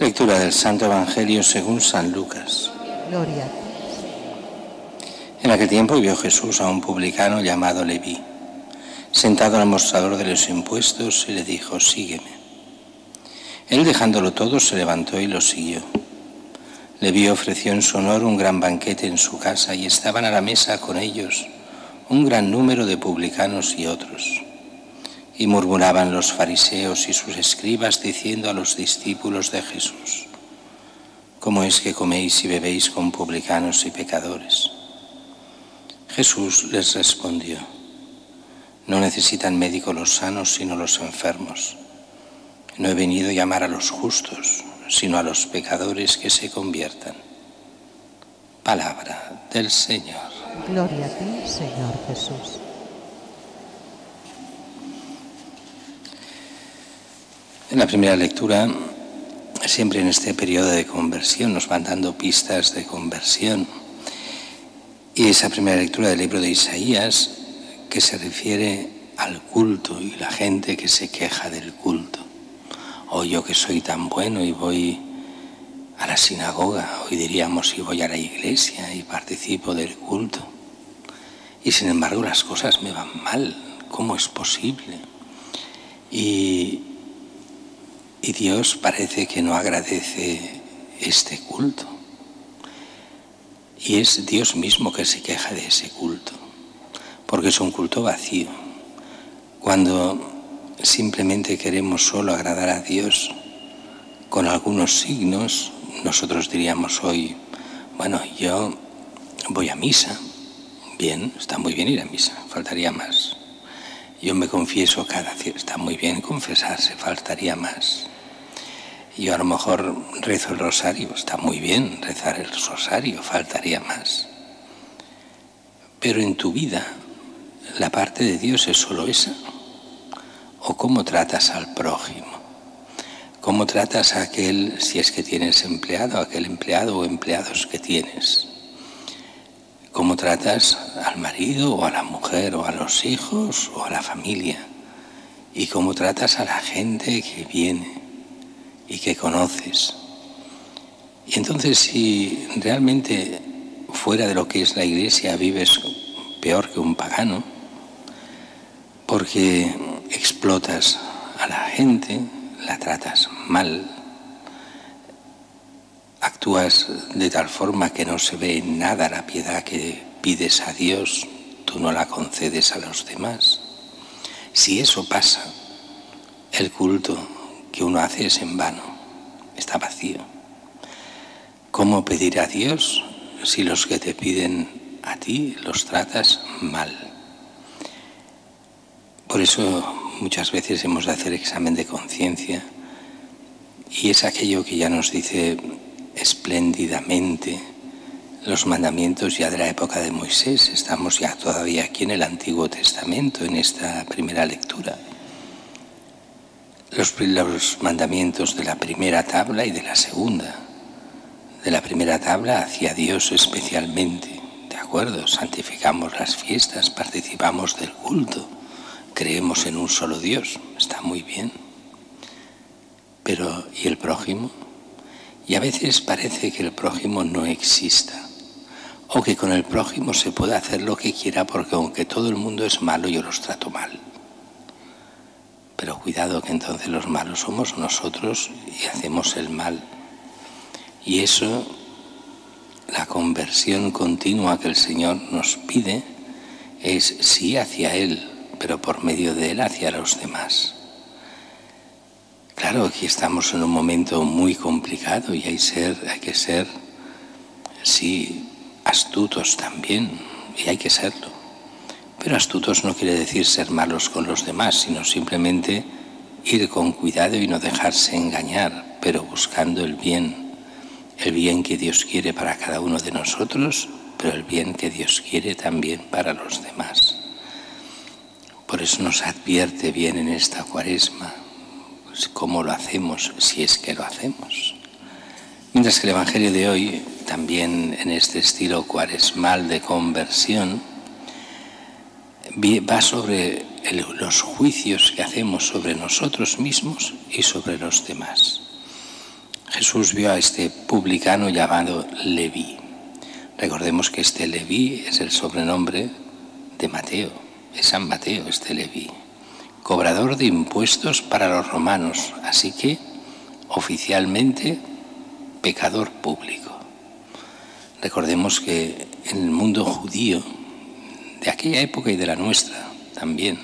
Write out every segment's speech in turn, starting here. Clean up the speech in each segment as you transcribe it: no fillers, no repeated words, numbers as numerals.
Lectura del Santo Evangelio según San Lucas. Gloria a ti. En aquel tiempo vio Jesús a un publicano llamado Leví, sentado al mostrador de los impuestos, y le dijo: sígueme. Él, dejándolo todo, se levantó y lo siguió. Leví ofreció en su honor un gran banquete en su casa, y estaban a la mesa con ellos un gran número de publicanos y otros. Y murmuraban los fariseos y sus escribas, diciendo a los discípulos de Jesús: ¿cómo es que coméis y bebéis con publicanos y pecadores? Jesús les respondió: no necesitan médico los sanos, sino los enfermos. No he venido a llamar a los justos, sino a los pecadores que se conviertan. Palabra del Señor. Gloria a ti, Señor Jesús. En la primera lectura, siempre en este periodo de conversión, nos van dando pistas de conversión. Y esa primera lectura del libro de Isaías, que se refiere al culto y la gente que se queja del culto. O yo que soy tan bueno y voy a la sinagoga, hoy diríamos, y voy a la iglesia y participo del culto. Y sin embargo las cosas me van mal. ¿Cómo es posible? Y Dios parece que no agradece este culto. Y es Dios mismo que se queja de ese culto, porque es un culto vacío. Cuando simplemente queremos solo agradar a Dios con algunos signos, nosotros diríamos hoy: bueno, yo voy a misa. Bien, está muy bien ir a misa, faltaría más. Yo me confieso cada día, está muy bien confesarse, faltaría más. Yo a lo mejor rezo el rosario, está muy bien rezar el rosario, faltaría más. Pero en tu vida, ¿la parte de Dios es solo esa? ¿O cómo tratas al prójimo? ¿Cómo tratas a aquel, si es que tienes empleado, a aquel empleado o empleados que tienes? ¿Cómo tratas al marido o a la mujer o a los hijos o a la familia? ¿Y cómo tratas a la gente que viene y que conoces? Y entonces, si realmente fuera de lo que es la iglesia vives peor que un pagano, porque explotas a la gente, la tratas mal, actúas de tal forma que no se ve en nada la piedad que pides a Dios, tú no la concedes a los demás. Si eso pasa, el culto que uno hace es en vano, está vacío. ¿Cómo pedir a Dios si los que te piden a ti los tratas mal? Por eso muchas veces hemos de hacer examen de conciencia, y es aquello que ya nos dice espléndidamente los mandamientos ya de la época de Moisés. Estamos ya todavía aquí en el Antiguo Testamento, en esta primera lectura. Los mandamientos de la primera tabla y de la segunda. De la primera tabla hacia Dios especialmente, ¿de acuerdo? Santificamos las fiestas, participamos del culto, creemos en un solo Dios, está muy bien. Pero, ¿y el prójimo? Y a veces parece que el prójimo no exista, o que con el prójimo se puede hacer lo que quiera, porque aunque todo el mundo es malo, yo los trato mal. Pero cuidado, que entonces los malos somos nosotros y hacemos el mal. Y eso, la conversión continua que el Señor nos pide, es sí hacia Él, pero por medio de Él hacia los demás. Claro, aquí estamos en un momento muy complicado y hay que ser, sí, astutos también, y hay que serlo. Pero astutos no quiere decir ser malos con los demás, sino simplemente ir con cuidado y no dejarse engañar, pero buscando el bien que Dios quiere para cada uno de nosotros, pero el bien que Dios quiere también para los demás. Por eso nos advierte bien en esta Cuaresma cómo lo hacemos, si es que lo hacemos. Mientras que el Evangelio de hoy, también en este estilo cuaresmal de conversión, va sobre los juicios que hacemos sobre nosotros mismos y sobre los demás. Jesús vio a este publicano llamado Leví. Recordemos que este Leví es el sobrenombre de Mateo, es San Mateo este Leví, cobrador de impuestos para los romanos, así que oficialmente pecador público. Recordemos que en el mundo judío de aquella época y de la nuestra también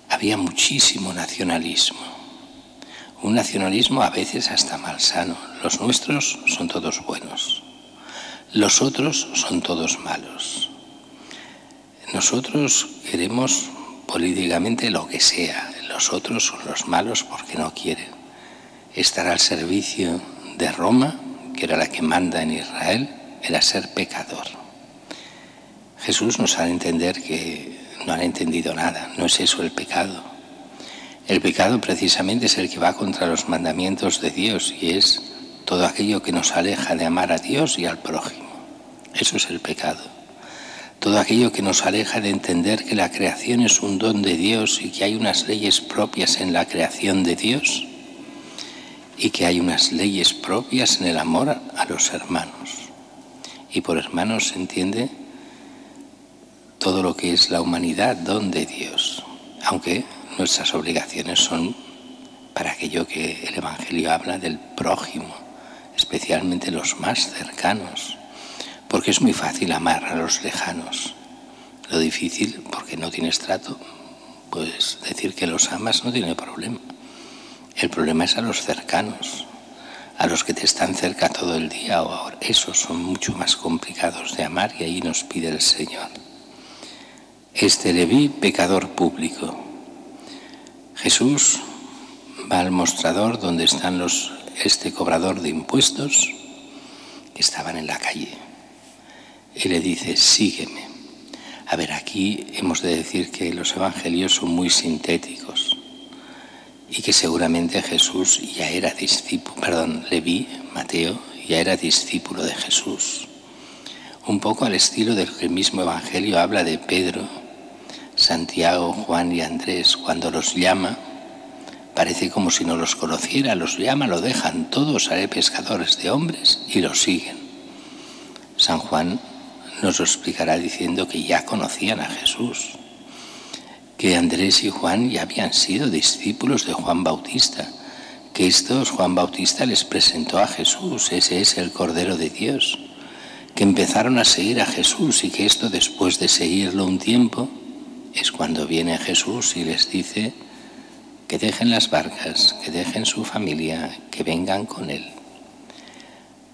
había muchísimo nacionalismo, un nacionalismo a veces hasta malsano. Los nuestros son todos buenos, los otros son todos malos. Nosotros queremos políticamente lo que sea, los otros son los malos porque no quieren estar al servicio de Roma, que era la que manda en Israel, era ser pecador. Jesús nos ha de entender que no han entendido nada, no es eso el pecado. El pecado precisamente es el que va contra los mandamientos de Dios y es todo aquello que nos aleja de amar a Dios y al prójimo. Eso es el pecado. Todo aquello que nos aleja de entender que la creación es un don de Dios y que hay unas leyes propias en la creación de Dios y que hay unas leyes propias en el amor a los hermanos. Y por hermanos se entiende todo lo que es la humanidad, don de Dios, aunque nuestras obligaciones son para aquello que el Evangelio habla del prójimo, especialmente los más cercanos, porque es muy fácil amar a los lejanos. Lo difícil, porque no tienes trato, pues decir que los amas no tiene problema. El problema es a los cercanos, a los que te están cerca todo el día o ahora. Esos son mucho más complicados de amar y ahí nos pide el Señor. Este Leví, pecador público. Jesús va al mostrador donde están este cobrador de impuestos que estaban en la calle y le dice: sígueme. A ver, aquí hemos de decir que los evangelios son muy sintéticos y que seguramente Jesús ya era Leví, Mateo, ya era discípulo de Jesús. Un poco al estilo del que el mismo evangelio habla de Pedro, Santiago, Juan y Andrés. Cuando los llama, parece como si no los conociera, los llama, lo dejan todos, haré pescadores de hombres, y los siguen. San Juan nos lo explicará diciendo que ya conocían a Jesús, que Andrés y Juan ya habían sido discípulos de Juan Bautista, que Juan Bautista les presentó a Jesús, ese es el Cordero de Dios, que empezaron a seguir a Jesús y que después de seguirlo un tiempo es cuando viene Jesús y les dice que dejen las barcas, que dejen su familia, que vengan con él.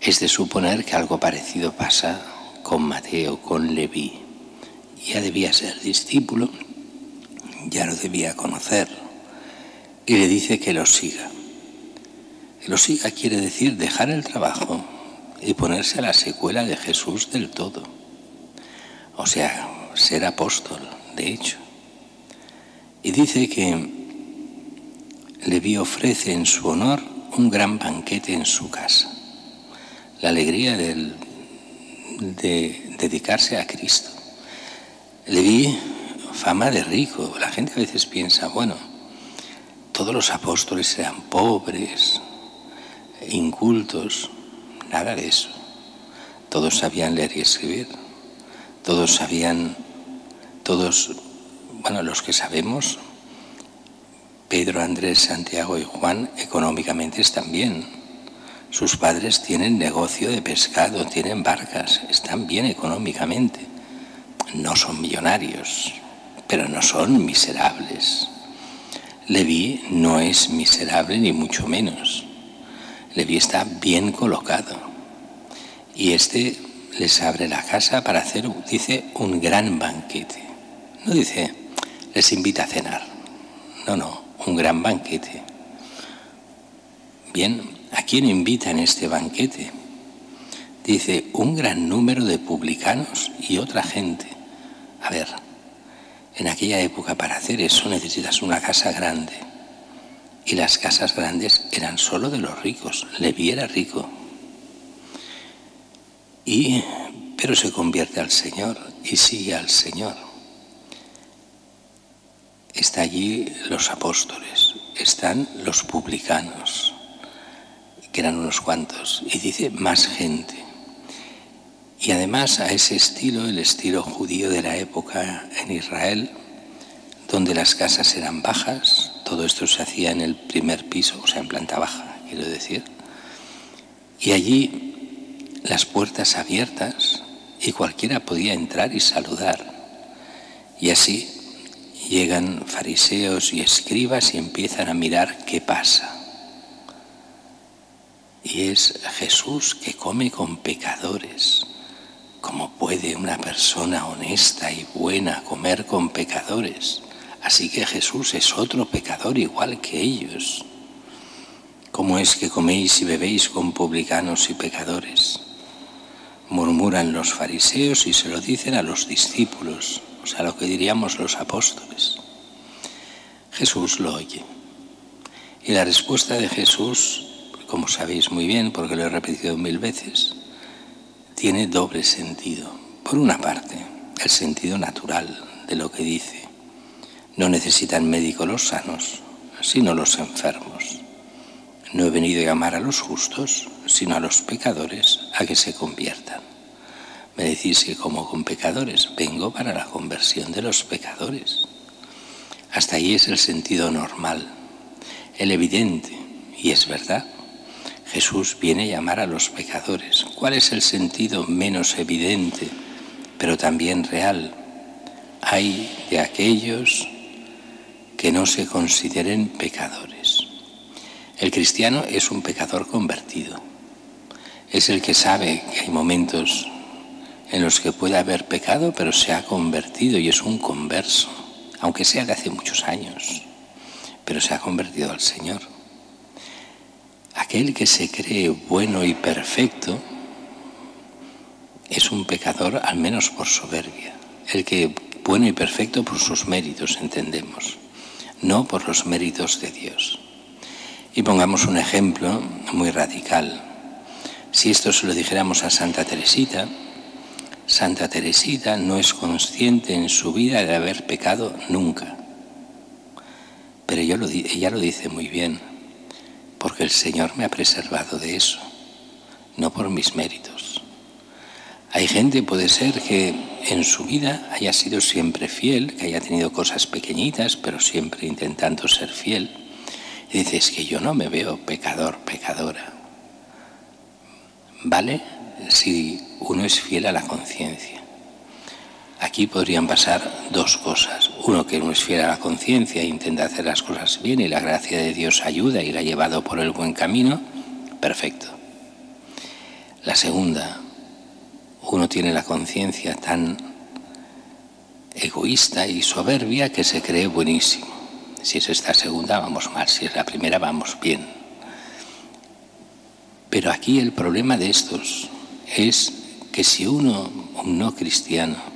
Es de suponer que algo parecido pasa con Mateo, con Leví. Ya debía ser discípulo, ya lo debía conocer, y le dice que lo siga. Que lo siga quiere decir dejar el trabajo y ponerse a la secuela de Jesús del todo. O sea, ser apóstol, de hecho. Y dice que Leví ofrece en su honor un gran banquete en su casa. La alegría de dedicarse a Cristo. Leví, fama de rico. La gente a veces piensa, bueno, todos los apóstoles eran pobres, incultos. Nada de eso. Todos sabían leer y escribir. Todos, los que sabemos, Pedro, Andrés, Santiago y Juan, económicamente están bien. Sus padres tienen negocio de pescado, tienen barcas, están bien económicamente. No son millonarios, pero no son miserables. Leví no es miserable ni mucho menos. Leví está bien colocado. Y les abre la casa para hacer, dice, un gran banquete. No dice, les invita a cenar. No, un gran banquete. Bien, ¿a quién invita en este banquete? Dice, un gran número de publicanos y otra gente. A ver, en aquella época para hacer eso necesitas una casa grande. Y las casas grandes eran solo de los ricos. Leví era rico. Pero se convierte al Señor y sigue al Señor. Están allí los apóstoles, están los publicanos, que eran unos cuantos, y dice más gente. Y además a ese estilo, el estilo judío de la época en Israel, donde las casas eran bajas, todo esto se hacía en el primer piso, o sea, en planta baja, quiero decir, y allí las puertas abiertas y cualquiera podía entrar y saludar. Y así llegan fariseos y escribas y empiezan a mirar qué pasa. Y es Jesús que come con pecadores. ¿Cómo puede una persona honesta y buena comer con pecadores? Así que Jesús es otro pecador igual que ellos. ¿Cómo es que coméis y bebéis con publicanos y pecadores? Murmuran los fariseos y se lo dicen a los discípulos, o sea, lo que diríamos los apóstoles. Jesús lo oye. Y la respuesta de Jesús, como sabéis muy bien, porque lo he repetido 1000 veces, tiene doble sentido. Por una parte, el sentido natural de lo que dice. No necesitan médico los sanos, sino los enfermos. No he venido a llamar a los justos, sino a los pecadores a que se conviertan. Me decís que como con pecadores, vengo para la conversión de los pecadores. Hasta ahí es el sentido normal, el evidente, y es verdad. Jesús viene a llamar a los pecadores. ¿Cuál es el sentido menos evidente, pero también real? Hay de aquellos que no se consideren pecadores. El cristiano es un pecador convertido. Es el que sabe que hay momentos en los que puede haber pecado, pero se ha convertido y es un converso, aunque sea de hace muchos años, pero se ha convertido al Señor. Aquel que se cree bueno y perfecto es un pecador, al menos por soberbia. El que bueno y perfecto por sus méritos, entendemos, no por los méritos de Dios. Y pongamos un ejemplo muy radical. Si esto se lo dijéramos a Santa Teresita, Santa Teresita no es consciente en su vida de haber pecado nunca. Pero ella lo dice muy bien, porque el Señor me ha preservado de eso, no por mis méritos. Hay gente, puede ser, que en su vida haya sido siempre fiel, que haya tenido cosas pequeñitas, pero siempre intentando ser fiel. Y dices que yo no me veo pecador, pecadora. ¿Vale? Si uno es fiel a la conciencia. Aquí podrían pasar dos cosas. Uno, que uno es fiel a la conciencia e intenta hacer las cosas bien y la gracia de Dios ayuda y la ha llevado por el buen camino. Perfecto. La segunda, uno tiene la conciencia tan egoísta y soberbia que se cree buenísimo. Si es esta segunda, vamos mal. Si es la primera, vamos bien. Pero aquí el problema de estos es que si uno, un no cristiano,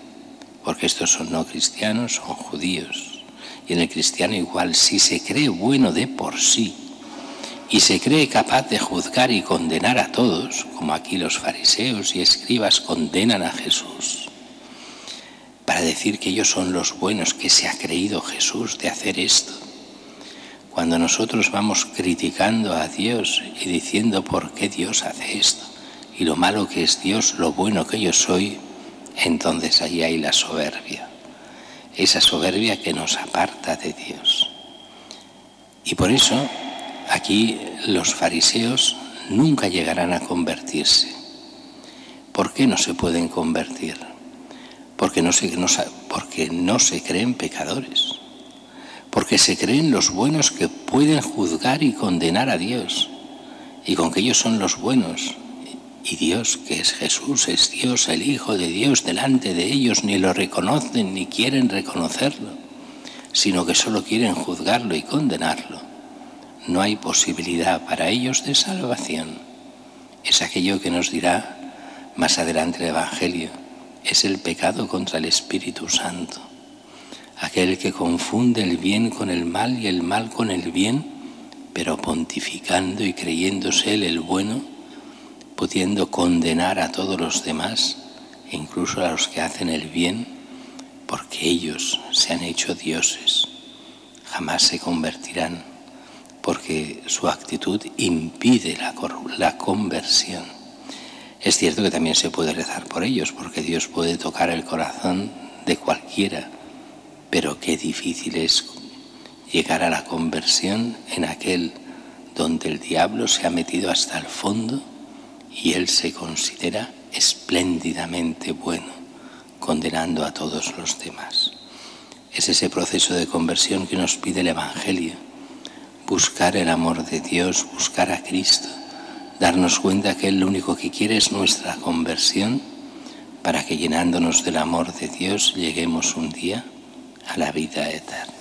porque estos son no cristianos, son judíos, y en el cristiano igual, si se cree bueno de por sí y se cree capaz de juzgar y condenar a todos, como aquí los fariseos y escribas condenan a Jesús, para decir que ellos son los buenos, que se ha creído Jesús de hacer esto. Cuando nosotros vamos criticando a Dios y diciendo por qué Dios hace esto, y lo malo que es Dios, lo bueno que yo soy, entonces ahí hay la soberbia. Esa soberbia que nos aparta de Dios. Y por eso, aquí los fariseos nunca llegarán a convertirse. ¿Por qué no se pueden convertir? Porque no se creen pecadores. Porque se creen los buenos que pueden juzgar y condenar a Dios. Y con que ellos son los buenos. Y Dios, que es Jesús, es Dios, el Hijo de Dios, delante de ellos ni lo reconocen ni quieren reconocerlo, sino que solo quieren juzgarlo y condenarlo. No hay posibilidad para ellos de salvación. Es aquello que nos dirá más adelante el Evangelio. Es el pecado contra el Espíritu Santo. Aquel que confunde el bien con el mal y el mal con el bien, pero pontificando y creyéndose él el bueno, pudiendo condenar a todos los demás, e incluso a los que hacen el bien, porque ellos se han hecho dioses. Jamás se convertirán, porque su actitud impide la conversión. Es cierto que también se puede rezar por ellos, porque Dios puede tocar el corazón de cualquiera, pero qué difícil es llegar a la conversión en aquel donde el diablo se ha metido hasta el fondo y él se considera espléndidamente bueno, condenando a todos los demás. Es ese proceso de conversión que nos pide el Evangelio: buscar el amor de Dios, buscar a Cristo, darnos cuenta que Él lo único que quiere es nuestra conversión, para que llenándonos del amor de Dios lleguemos un día a la vida eterna.